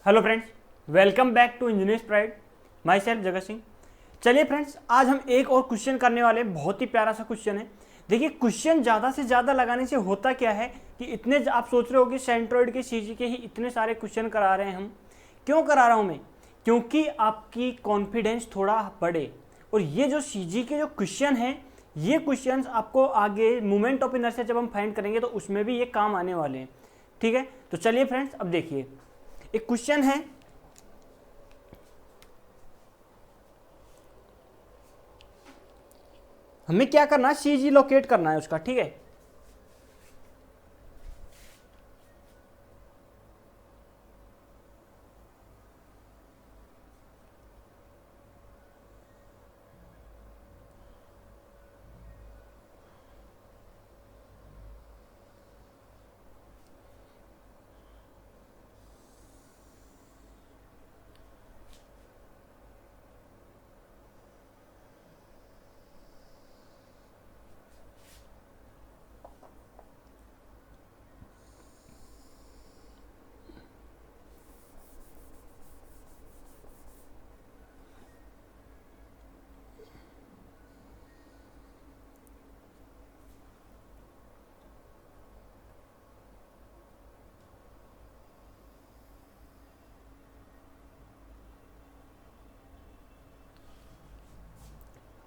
Hello friends, welcome back to engineers pride. Myself Jagat Singh. चलिए friends, आज हम एक और क्वेश्चन करने वाले हैं। बहुत ही प्यारा सा क्वेश्चन है। देखिए, क्वेश्चन ज़्यादा से ज़्यादा लगाने से होता क्या है कि इतने आप सोच रहे हो कि सेंट्रोइड के सीजी के ही इतने सारे क्वेश्चन करा रहे हैं हम। क्यों करा रहा हूँ मैं? क्योंकि आपकी कॉन्फिडेंस थोड़ा बढ़े। और ये जो सीजी के जो क्वेश्चन हैं, ये क्वेश्चंस आपको आगे मोमेंट ऑफ इनर्शिया जब हम फाइंड करेंगे तो उसमें भी ये काम आने वाले हैं। ठीक है, तो चलिए फ्रेंड्स, अब देखिए एक क्वेश्चन है। हमें क्या करना है, सीजी लोकेट करना है उसका। ठीक है,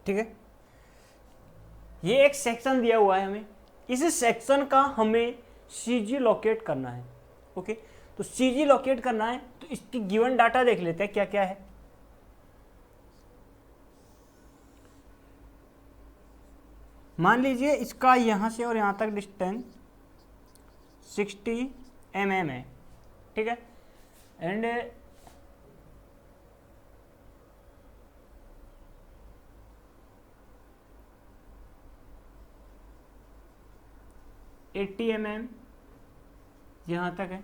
ठीक है, ये एक सेक्शन दिया हुआ है हमें। इस सेक्शन का हमें सीजी लोकेट करना है। ओके, तो सीजी लोकेट करना है तो इसकी गिवन डाटा देख लेते हैं क्या क्या है। मान लीजिए इसका यहां से और यहां तक डिस्टेंस 60 mm है। ठीक है, एंड एट्टी mm यहां तक है।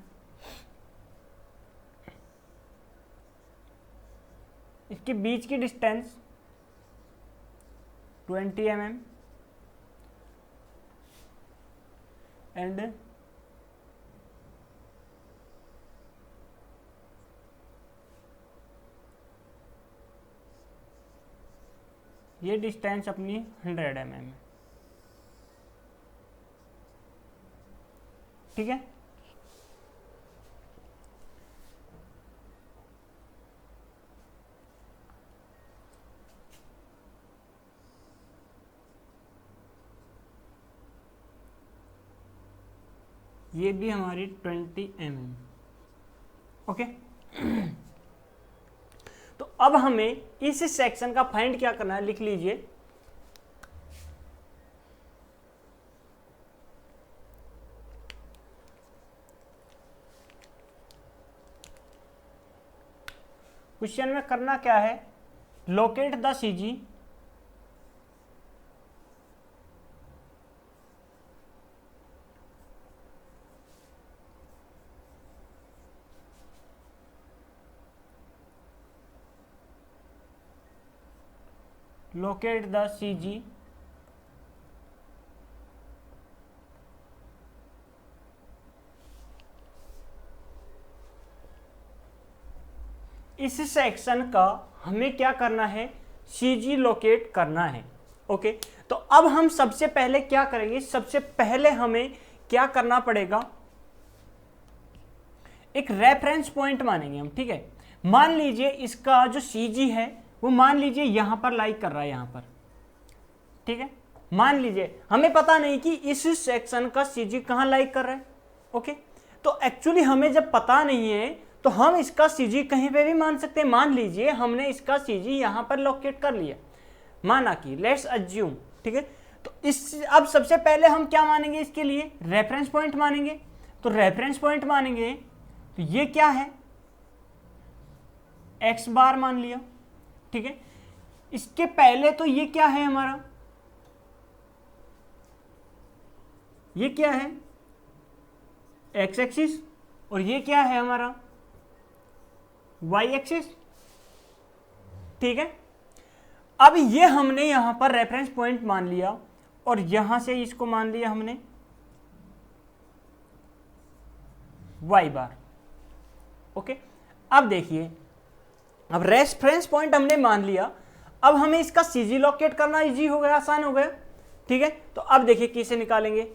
इसके बीच की डिस्टेंस 20 mm एंड ये डिस्टेंस अपनी 100 mm है। ठीक है, ये भी हमारी 20 mm। ओके, तो अब हमें इस सेक्शन का फाइंड क्या करना है, लिख लीजिए। क्वेश्चन में करना क्या है, locate the CG locate the CG इस सेक्शन का हमें क्या करना है, सीजी लोकेट करना है। ओके, तो अब हम सबसे पहले क्या करेंगे, सबसे पहले हमें क्या करना पड़ेगा, एक रेफरेंस पॉइंट मानेंगे हम। ठीक है, मान लीजिए इसका जो सीजी है वो मान लीजिए यहां पर लाइक कर रहा है, यहां पर। ठीक है, मान लीजिए हमें पता नहीं कि इस सेक्शन का सीजी कहां लाइक कर रहा है। ओके, तो एक्चुअली हमें जब पता नहीं है तो हम इसका सीजी कहीं पे भी मान सकते हैं। मान लीजिए हमने इसका सीजी यहां पर लोकेट कर लिया, माना कि लेट्स अज्यूम। ठीक है, तो इस अब सबसे पहले हम क्या मानेंगे, इसके लिए रेफरेंस पॉइंट मानेंगे। तो रेफरेंस पॉइंट मानेंगे तो ये क्या है, एक्स बार मान लिया। ठीक है, इसके पहले तो ये क्या है हमारा, ये क्या है, एक्स एक्सिस, और ये क्या है हमारा, वाई एक्सिस। ठीक है, अब ये हमने यहां पर रेफरेंस पॉइंट मान लिया और यहां से इसको मान लिया हमने वाई बार। ओके, अब देखिए, अब रेफरेंस पॉइंट हमने मान लिया, अब हमें इसका सीजी लोकेट करना इजी हो गया, आसान हो गया, ठीक है। तो अब देखिए कैसे निकालेंगे।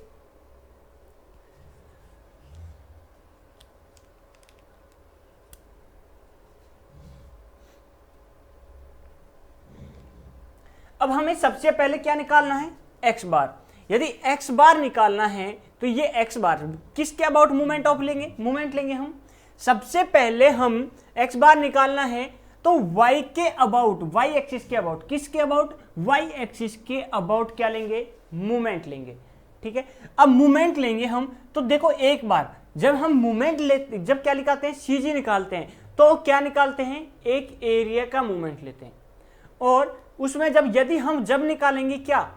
अब हमें सबसे पहले क्या निकालना है, एक्स बार। यदि एक्स बार निकालना है तो ये एक्स बार किसके अबाउट मूवमेंट ऑफ लेंगे, मूवमेंट लेंगे हम। सबसे पहले हम एक्स बार निकालना है तो y के अबाउट, y एक्सिस के अबाउट, किसके अबाउट, y एक्सिस के अबाउट क्या लेंगे, मूवमेंट लेंगे, ठीक है। अब मूवमेंट लेंगे हम, तो देखो एक बार जब हम मूवमेंट लेते, जब क्या निकालते हैं, सीजी निकालते हैं, तो क्या निकालते हैं, एक एरिया का मूवमेंट लेते हैं। और उसमें यदि हम जब निकालेंगे क्या,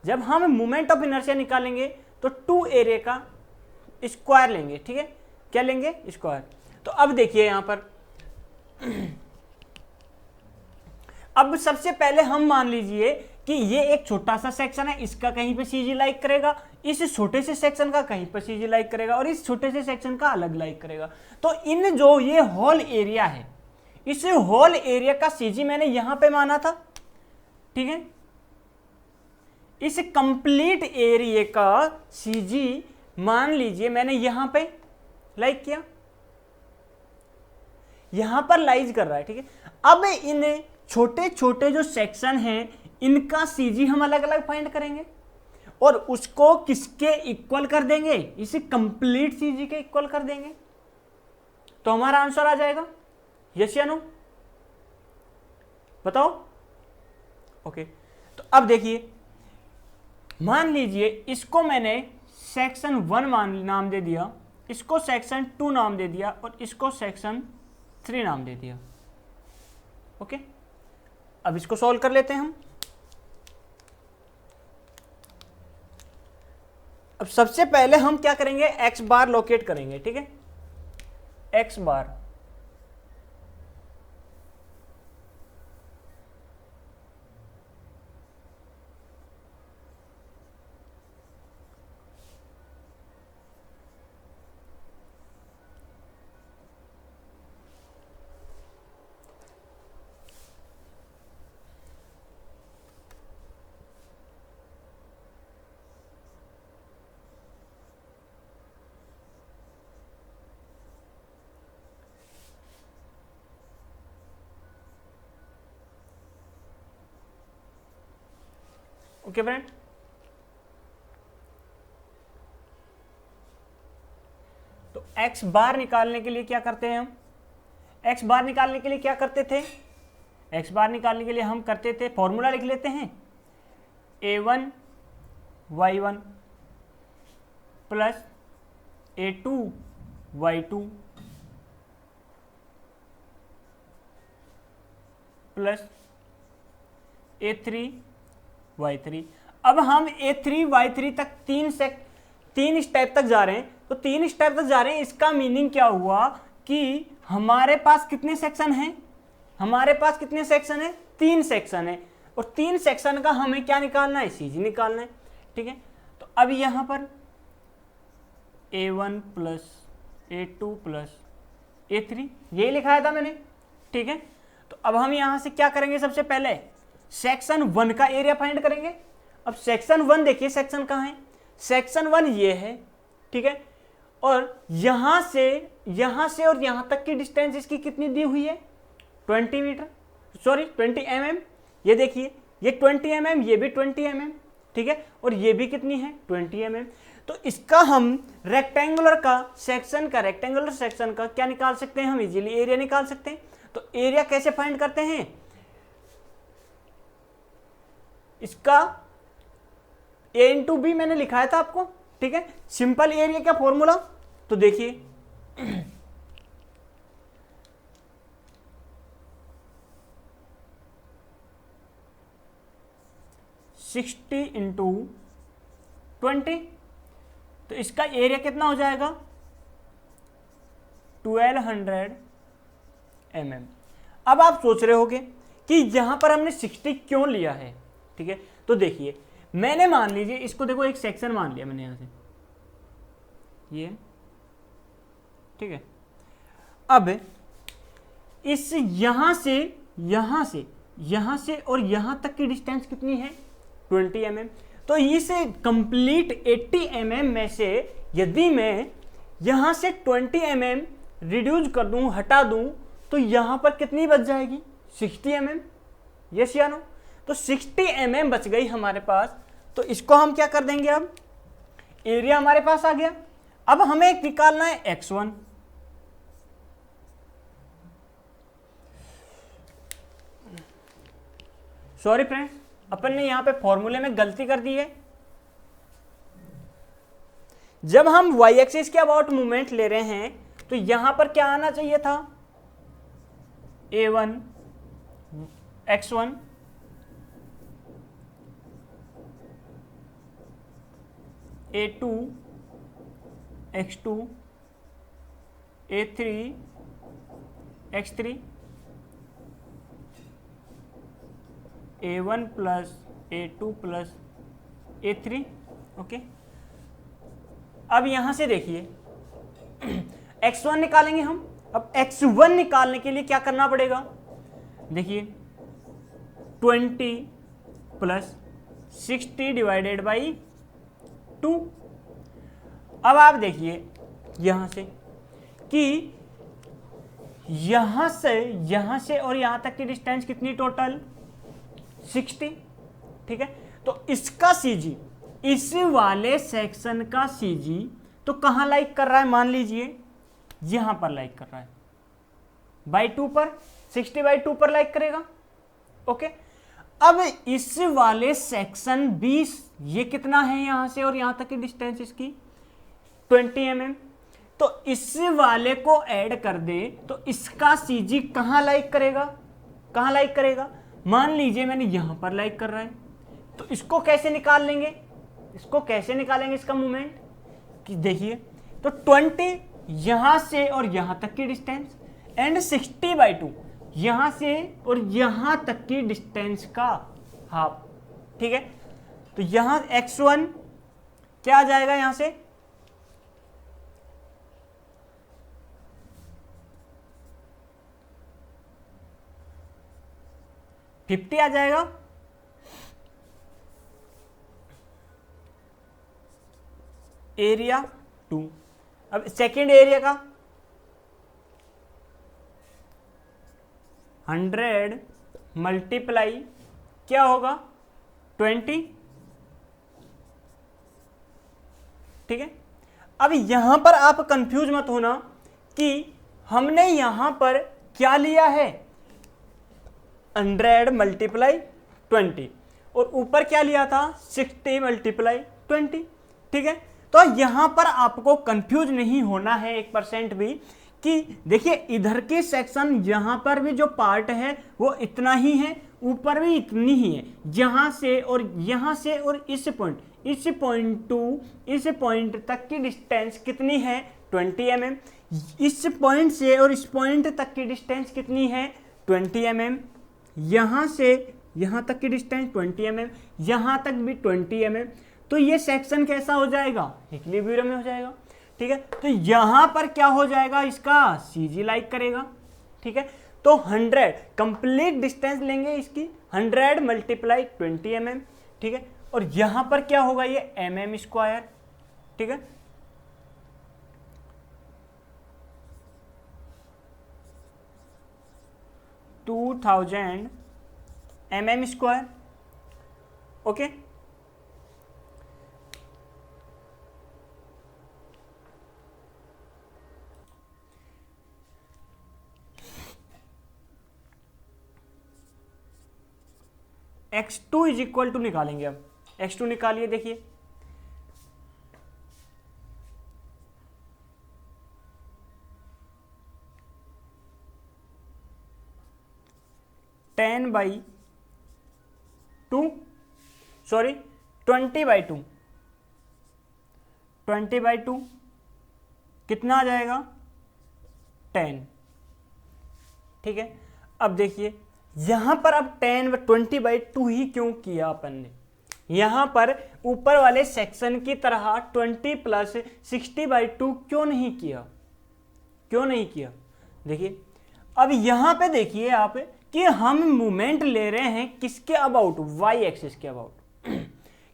जब हम मोमेंट ऑफ इनर्शिया निकालेंगे तो 2 एरिया का स्क्वायर लेंगे, ठीक है, क्या लेंगे, स्क्वायर। तो अब देखिए यहां पर अब सबसे पहले हम मान लीजिए कि ये एक छोटा सा सेक्शन है, इसका कहीं पे सीजी लाइक करेगा, इस छोटे से सेक्शन का कहीं पर सीजी लाइक करेगा, और इस छोटे से सेक्शन का अलग लाइक करेगा। तो इन जो ये होल एरिया है, इस होल एरिया का सीजी मैंने यहां पे माना था, ठीक है। इस कंप्लीट एरिया का सीजी मान लीजिए मैंने यहां पे लाइक किया, यहां पर लाइज कर रहा है, ठीक है। अब इन छोटे छोटे जो सेक्शन हैं इनका सीजी हम अलग अलग फाइंड करेंगे और उसको किसके इक्वल कर देंगे, इसे कंप्लीट सीजी के इक्वल कर देंगे, तो हमारा आंसर आ जाएगा, यस या नो, बताओ। ओके, तो अब देखिए, मान लीजिए इसको मैंने सेक्शन 1 नाम दे दिया, इसको सेक्शन 2 नाम दे दिया और इसको सेक्शन 3 नाम दे दिया। ओके, अब इसको सॉल्व कर लेते हैं हम। अब सबसे पहले हम क्या करेंगे, एक्स बार लोकेट करेंगे, ठीक है, एक्स बार। ओके फ्रेंड, तो एक्स बार निकालने के लिए क्या करते हैं हम, एक्स बार निकालने के लिए क्या करते थे, एक्स बार निकालने के लिए हम करते थे, फॉर्मूला लिख लेते हैं, a1 y1 plus a2 y2 plus a3 y3। अब हम a3 y3 तक तीन स्टेप तक जा रहे हैं, तो 3 स्टेप तक जा रहे हैं, इसका मीनिंग क्या हुआ कि हमारे पास कितने सेक्शन हैं, हमारे पास कितने सेक्शन है, 3 सेक्शन है, और 3 सेक्शन का हमें क्या निकालना है, सीजी निकालना है, ठीक है। तो अब यहां पर a1 plus a2 plus a3 यही लिखाया था मैंने, ठीक है। तो अब हम यहां से क्या करेंगे, सबसे पहले सेक्शन 1 का एरिया फाइंड करेंगे। अब सेक्शन 1 देखिए, सेक्शन कहाँ है, सेक्शन 1 ये है, ठीक है, और यहां से और यहां तक की डिस्टेंस इसकी कितनी दी हुई है, 20 मीटर, सॉरी 20 mm। ये देखिए, ये 20 mm, ये भी 20 mm, ठीक है, और ये भी कितनी है, 20 mm। तो इसका हम रेक्टेंगुलर का सेक्शन का, रेक्टेंगुलर सेक्शन का क्या निकाल सकते हैं, हम इजीली एरिया निकाल सकते हैं। तो एरिया कैसे फाइंड करते हैं, इसका a इंटू बी मैंने लिखाया था आपको, ठीक है, सिंपल एरिया का फॉर्मूला। तो देखिए सिक्सटी इंटू 20, तो इसका एरिया कितना हो जाएगा, 1200 mm। अब आप सोच रहे होगे कि यहां पर हमने 60 क्यों लिया है, ठीक है। तो देखिए, मैंने मान लीजिए इसको, देखो एक सेक्शन मान लिया मैंने यहां से, ये ठीक है। अब इस यहां से और यहां तक की डिस्टेंस कितनी है 20 mm। तो इस कंप्लीट 80 mm में से यदि मैं यहां से 20 mm रिड्यूस कर दूं, हटा दूं, तो यहां पर कितनी बच जाएगी 60 mm। यस या नो? तो 60 mm बच गई हमारे पास। तो इसको हम क्या कर देंगे, अब एरिया हमारे पास आ गया। अब हमें एक निकालना है x1। सॉरी फ्रेंड्स, अपन ने यहां पे फॉर्मूले में गलती कर दी है। जब हम y एक्सिस के अबाउट मूवमेंट ले रहे हैं तो यहां पर क्या आना चाहिए था, a1 x1 a2 x2 a3 x3 a1 plus a2 plus a3। Okay, अब यहां से देखिए x1 निकालेंगे हम। अब x1 निकालने के लिए क्या करना पड़ेगा, देखिए 20 प्लस 60 डिवाइडेड बाई 2। अब आप देखिए यहां से कि यहां से और यहां तक की डिस्टेंस कितनी टोटल 60। ठीक है, तो इसका सीजी, इस वाले सेक्शन का सीजी तो कहां लाइक कर रहा है, मान लीजिए यहां पर लाइक कर रहा है बाई 2 पर, 60 बाई 2 पर लाइक करेगा। ओके, अब इस वाले सेक्शन 20, ये कितना है यहां से और यहां तक की डिस्टेंस इसकी 20 mm। तो इस वाले को ऐड कर दे तो इसका सीजी कहां लाइक करेगा, कहां लाइक करेगा, मान लीजिए मैंने यहां पर लाइक कर रहा है। तो इसको कैसे निकाल लेंगे, इसका मूवमेंट कि देखिए, तो 20 यहां से और यहां तक की डिस्टेंस एंड 60 बाई 2 यहां से और यहां तक की डिस्टेंस का हाफ। ठीक है, तो यहां x1 क्या आ जाएगा, यहां से 50 आ जाएगा। एरिया 2। अब सेकेंड एरिया का 100 मल्टीप्लाई क्या होगा 20। ठीक है, अब यहां पर आप कंफ्यूज मत होना कि हमने यहां पर क्या लिया है 100 मल्टीप्लाई 20 और ऊपर क्या लिया था 60 मल्टीप्लाई 20। ठीक है, तो यहां पर आपको कंफ्यूज नहीं होना है 1% भी कि देखिए इधर के सेक्शन यहां पर भी जो पार्ट है वो इतना ही है, ऊपर भी इतनी ही है। यहां से और इस पॉइंट टू इस पॉइंट तक की डिस्टेंस कितनी है 20 mm। इस पॉइंट से और इस पॉइंट तक की डिस्टेंस कितनी है 20 mm। यहां से यहां तक की डिस्टेंस 20 mm, यहां तक भी 20 mm। तो ये सेक्शन कैसा हो जाएगा, इक्विलिब्रियम में हो जाएगा। ठीक है, तो यहां पर क्या हो जाएगा, इसका सीजी लाइक करेगा। ठीक है, तो 100 कंप्लीट डिस्टेंस लेंगे इसकी 100 मल्टीप्लाई 20 mm। ठीक है, और यहां पर क्या होगा ये mm स्क्वायर। ठीक है, $2000 mm स्क्वायर। Okay, x2 is equal to निकालेंगे। अब x2 निकालिए, देखिए ten by 2 sorry 20 by 2 20 by 2 कितना आ जाएगा 10। ठीक है, अब देखिए यहां पर अब 20 बाई 2 ही क्यों किया अपन ने, यहां पर ऊपर वाले सेक्शन की तरह 20 प्लस 60 बाई 2 क्यों नहीं किया, देखिए अब यहां पे देखिए आप कि हम मूवमेंट ले रहे हैं किसके अबाउट, वाई एक्सिस के अबाउट।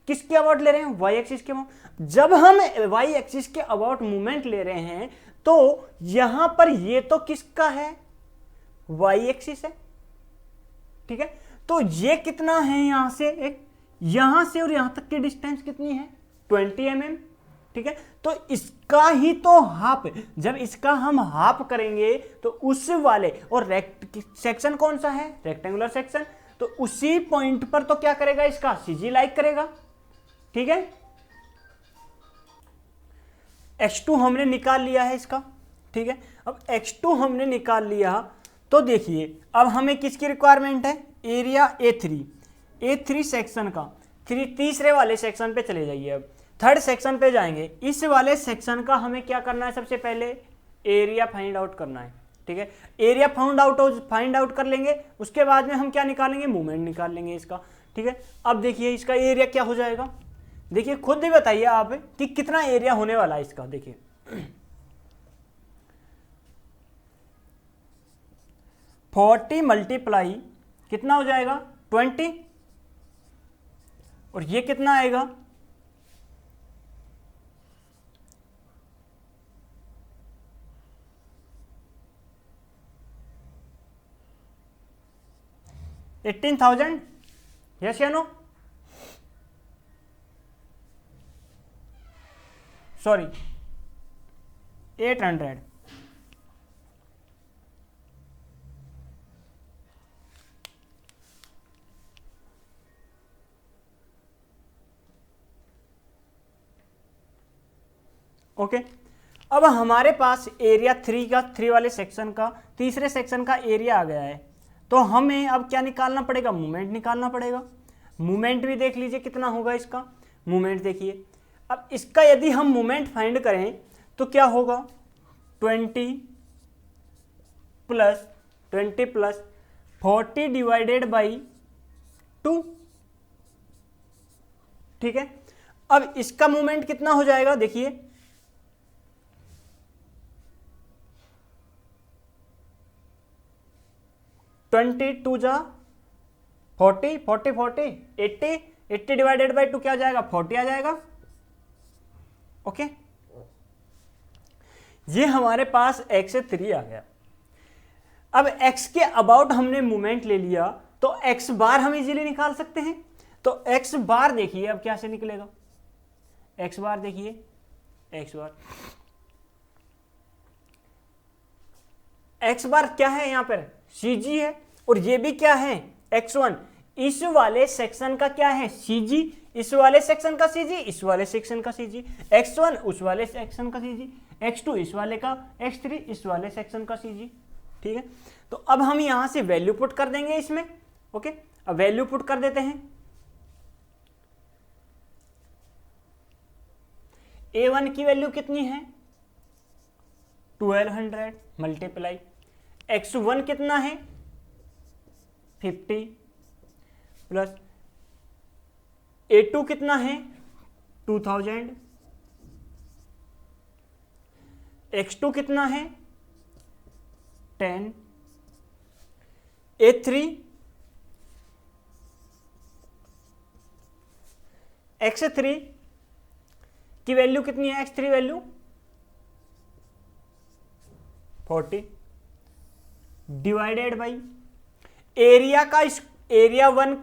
किसके अबाउट ले रहे हैं, वाई एक्सिस के अबाउट। जब हम वाई एक्सिस के अबाउट मूवमेंट ले रहे हैं तो यहां पर ये तो किसका है, वाई एक्सिस है, ठीक है। तो ये कितना है यहां से, एक यहां से और यहां तक की डिस्टेंस कितनी है, 20 mm, ठीक है। तो इसका ही तो हाफ, जब इसका हम हाफ करेंगे तो उस वाले, और सेक्शन कौन सा है, रेक्टेंगुलर सेक्शन, तो उसी पॉइंट पर तो क्या करेगा, इसका सीजी लाइक करेगा, ठीक है। x2 हमने निकाल लिया है इसका, ठीक है। अब x2 हमने निकाल लिया तो देखिए अब हमें किसकी रिक्वायरमेंट है, एरिया A3 सेक्शन का। तीसरे वाले सेक्शन पे चले जाइए, अब थर्ड सेक्शन पे जाएंगे। इस वाले सेक्शन का हमें क्या करना है, सबसे पहले एरिया फाइंड आउट करना है, ठीक है। एरिया फाइंड आउट कर लेंगे, उसके बाद में हम क्या निकालेंगे, मूवमेंट निकाल लेंगे इसका, ठीक है। अब देखिए इसका एरिया क्या हो जाएगा, देखिए खुद ही बताइए आप कि कितना एरिया होने वाला है इसका। देखिए 40 मल्टीप्लाई कितना हो जाएगा, 20, और ये कितना आएगा, 18,000, यस या नो, सॉरी 800, ओके। अब हमारे पास एरिया 3 वाले सेक्शन का, तीसरे सेक्शन का एरिया आ गया है, तो हमें अब क्या निकालना पड़ेगा, मूवमेंट निकालना पड़ेगा। मूवमेंट भी देख लीजिए कितना होगा इसका, मूवमेंट देखिए। अब इसका यदि हम मूवमेंट फाइंड करें तो क्या होगा, 20 प्लस 40 डिवाइडेड बाई 2, ठीक है। अब इसका मूवमेंट कितना हो जाएगा, देखिए 22 जा 40, 80 डिवाइडेड बाई 2 क्या आ जाएगा, 40 आ जाएगा, ओके। ये हमारे पास x से 3 आ गया। अब x के अबाउट हमने मूवमेंट ले लिया तो x बार हम इजीली निकाल सकते हैं। तो x बार देखिए अब क्या से निकलेगा, x बार देखिए, x बार क्या है यहां पर, CG है, और ये भी क्या है, x1। इस वाले सेक्शन का क्या है, CG, इस वाले सेक्शन का CG, इस वाले सेक्शन का CG, x1 उस वाले सेक्शन का CG, x2 इस वाले का, x3 इस वाले सेक्शन का CG, ठीक है। तो अब हम यहां से वैल्यू पुट कर देंगे इसमें, ओके। अब वैल्यू पुट कर देते हैं, A1 की वैल्यू कितनी है, 1200 मल्टीप्लाई, x1 कितना है, 50 प्लस A2 कितना है, 2000, x2 कितना है, 10, A3 x3 की वैल्यू कितनी है, x3 value 40 divided by area का, area 1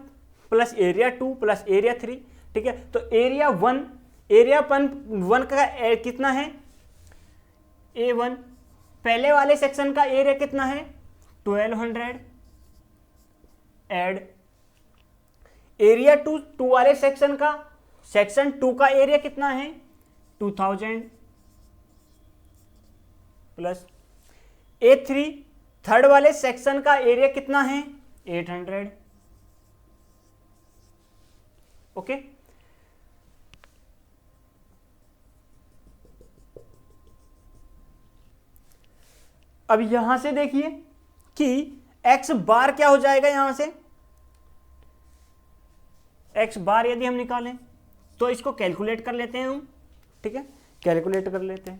plus area 2 plus area 3, ठीक है। तो एरिया 1 का कितना है, A1, पहले वाले सेक्शन का एरिया कितना है, 1200, ऐड एरिया 2 वाले सेक्शन का, सेक्शन 2 का एरिया कितना है, 2000 प्लस A3 थर्ड वाले सेक्शन का एरिया कितना है, 800, ओके। अब यहां से देखिए कि x बार क्या हो जाएगा, यहां से x बार यदि हम निकालें तो इसको कैलकुलेट कर लेते हैं हम, ठीक है, कैलकुलेट कर लेते हैं।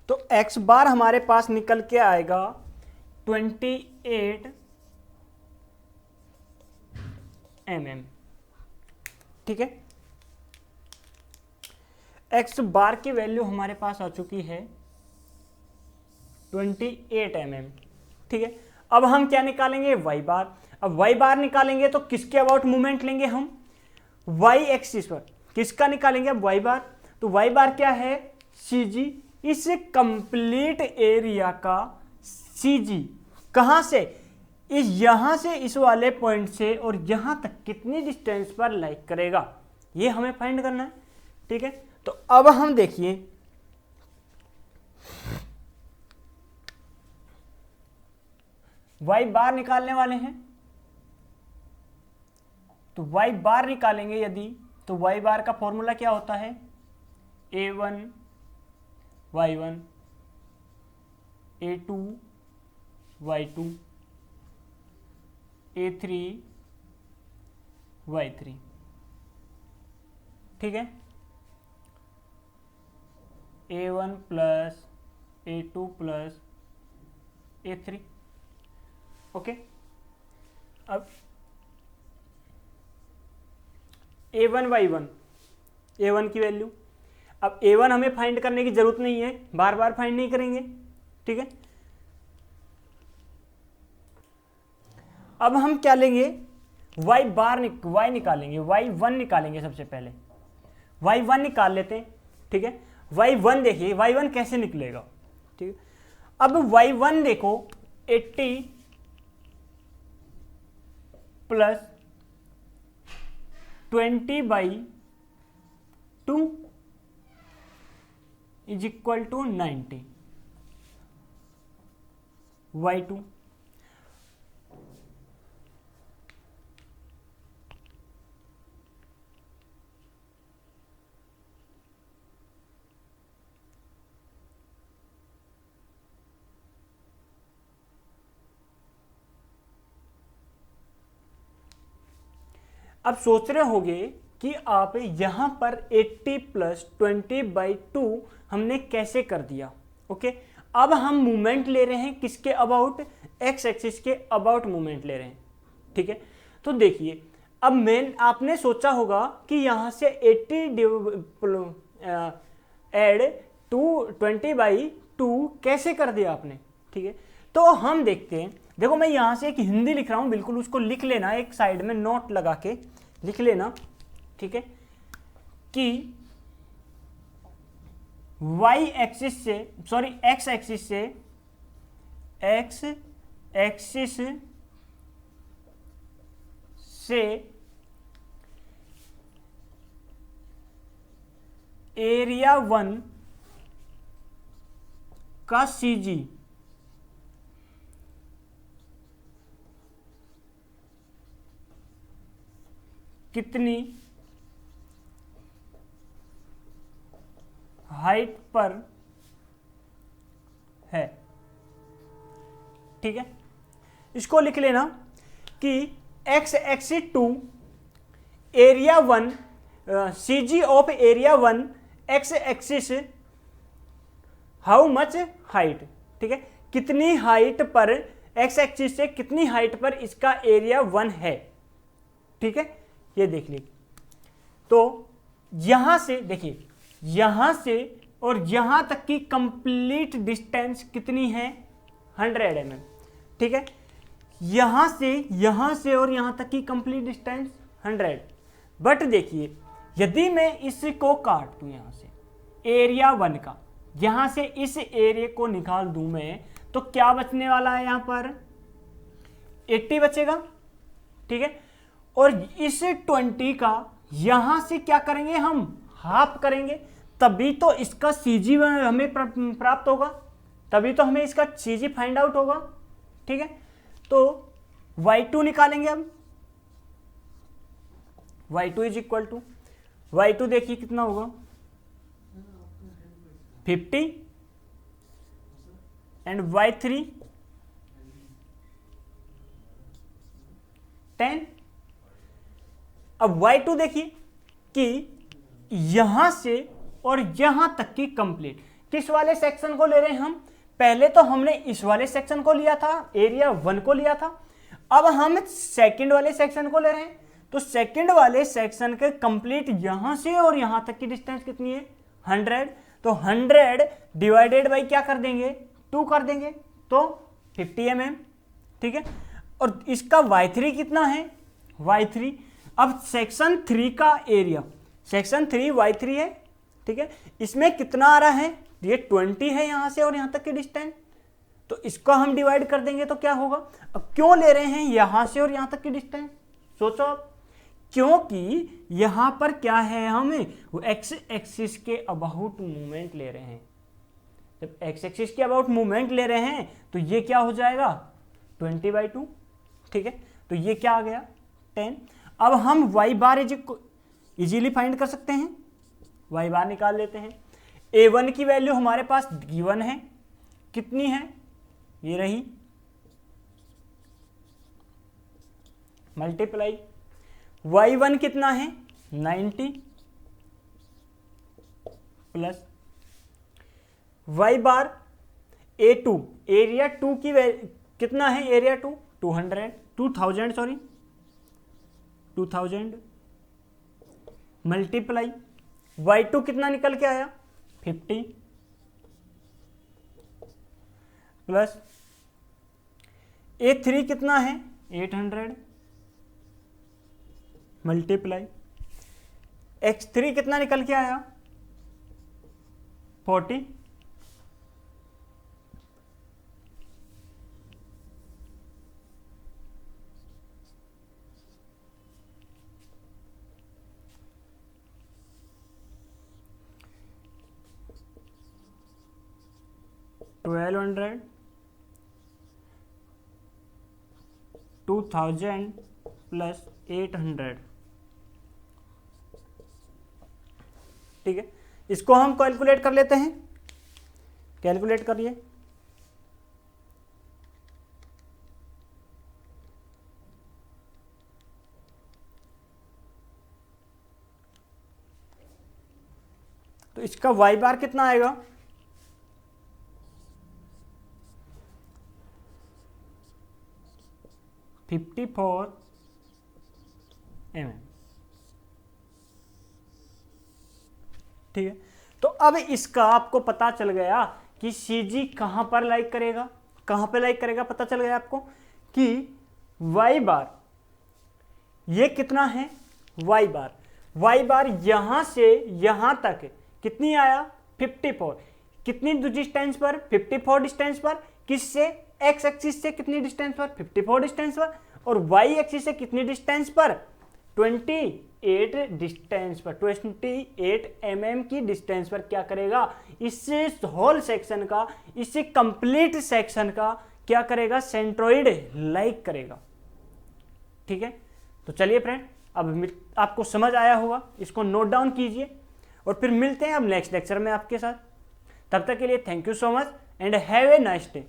तो x बार हमारे पास निकल के आएगा 28 mm, ठीक है। x बार की वैल्यू हमारे पास आ चुकी है 28 mm, ठीक है। अब हम क्या निकालेंगे, y बार। अब y बार निकालेंगे तो किसके अबाउट मूवमेंट लेंगे हम, y एक्सिस पर। किसका निकालेंगे अब y बार, तो y बार क्या है, CG, इस कंप्लीट एरिया का CG कहां से, इस यहां से इस वाले पॉइंट से और यहां तक कितनी डिस्टेंस पर लाइक करेगा, ये हमें फाइंड करना है, ठीक है। तो अब हम देखिए y बार निकालने वाले हैं, तो y बार निकालेंगे यदि, तो y बार का फॉर्मूला क्या होता है, a1 y1 a2 y2 a3 y3, ठीक है। a1 plus a2 plus a3, okay. अब a1 y1, a1 की वैल्यू, अब a1 हमें फाइंड करने की जरूरत नहीं है, बार बार फाइंड नहीं करेंगे, ठीक है। अब हम क्या लेंगे, y बार y निकालेंगे, y1 निकालेंगे सबसे पहले, y1 निकाल लेते हैं, ठीक है। y1 देखिए y1 कैसे निकलेगा, ठीक है। अब y1 देखो 80 plus 20/2 is equal to 90, y2। अब सोच रहे होंगे कि आप यहां पर 80 प्लस 20/2 हमने कैसे कर दिया, ओके। अब हम मूवमेंट ले रहे हैं किसके अबाउट, एक्स एक्सिस के अबाउट मूवमेंट ले रहे हैं, ठीक है। तो देखिए अब आपने सोचा होगा कि यहां से 80 एड टू 20/2 कैसे कर दिया आपने, ठीक है। तो हम देखते हैं, देखो मैं यहां से एक हिंदी लिख रहा हूं, बिल्कुल उसको लिख लेना, एक साइड में नोट लगा के लिख लेना, ठीक है, कि y एक्सिस से, सॉरी x एक्सिस से, x एक्सिस से एरिया 1 का CG कितनी हाइट पर है, ठीक है। इसको लिख लेना कि x axis to area 1, CG of area 1 x axis how much height, ठीक है, कितनी हाइट पर, x एक्सिस से कितनी हाइट पर इसका एरिया 1 है, ठीक है। ये देख लीजिए, तो यहां से देखिए, यहां से और यहां तक की कंप्लीट डिस्टेंस कितनी है, 100 mm, ठीक है। यहां से और यहां तक की कंप्लीट डिस्टेंस 100। बट देखिए यदि मैं इसको काट दूं यहां से एरिया 1 का, यहां से इस एरिया को निकाल दूं मैं, तो क्या बचने वाला है, यहां पर 80 बचेगा, ठीक है। और इस 20 का यहां से क्या करेंगे, हम हाफ करेंगे, तभी तो इसका CG हमें प्राप्त होगा, तभी तो हमें इसका CG फाइंड आउट होगा, ठीक है। तो y2 निकालेंगे अब, y2 is equal to, y2 देखिए कितना होगा 50 एंड y3 10। अब y2 देखिए कि यहां से और यहां तक की कंप्लीट, किस वाले सेक्शन को ले रहे हैं हम? पहले तो हमने इस वाले सेक्शन को लिया था, एरिया 1 को लिया था, अब हम सेकंड वाले सेक्शन को ले रहे हैं। तो सेकंड वाले सेक्शन के कंप्लीट यहां से और यहां तक की डिस्टेंस कितनी है? 100। तो 100 डिवाइडेड बाई क्या कर देंगे? 2 कर देंगे, तो 50 mm, ठीक है। और इसका y3 कितना है? y3। अब सेक्शन 3 का एरिया, सेक्शन 3 y3 है, ठीक है। इसमें कितना आ रहा है? ये 20 है यहां से और यहां तक की डिस्टेंस, तो इसको हम डिवाइड कर देंगे तो क्या होगा? अब क्यों ले रहे हैं यहां से और यहां तक की डिस्टेंस? सोचो आप, क्योंकि यहां पर क्या है, हमें वो एक्स एक्सिस के अबाउट मूवमेंट ले रहे हैं। जब एक्स एक्सिस के अबाउट मूवमेंट ले रहे हैं तो ये क्या हो जाएगा? 20/2, ठीक है। तो ये क्या आ गया? 10। अब हम y बार इजीली फाइंड कर सकते हैं, y बार निकाल लेते हैं। a1 की वैल्यू हमारे पास गिवन है, कितनी है? ये रही, मल्टीप्लाई y1 कितना है? 90 प्लस y बार a2, एरिया 2 की कितना है? एरिया 2 2000 सॉरी 2000 मल्टीप्लाई y2 कितना निकल के आया? 50 प्लस a3 कितना है? 800 मल्टीप्लाई x3 कितना निकल के आया? 40 1200 2000 प्लस 800, ठीक है। इसको हम कैलकुलेट कर लेते हैं, कैलकुलेट करिए। तो इसका y बार कितना आएगा? 54 mm, ठीक है। तो अब इसका आपको पता चल गया कि CG कहां पर लाइक करेगा, कहां पर लाइक करेगा, पता चल गया आपको कि y बार ये कितना है? y बार यहां से यहां तक कितनी आया? 54। कितनी डिस्टेंस पर? 54 डिस्टेंस पर। किससे? x एक्सिस से कितनी डिस्टेंस पर? 54 डिस्टेंस पर। और y एक्सिस से कितनी डिस्टेंस पर? 28 डिस्टेंस पर, 28 mm की डिस्टेंस पर क्या करेगा? इससे होल सेक्शन का, इससे कंप्लीट सेक्शन का क्या करेगा? सेंट्रोइड लाइक करेगा, ठीक है। तो चलिए फ्रेंड, अब आपको समझ आया होगा, इसको नोट डाउन कीजिए और फिर मिलते हैं अब नेक्स्ट लेक्चर में आपके साथ। तब तक के लिए thank you so much and have a nice day.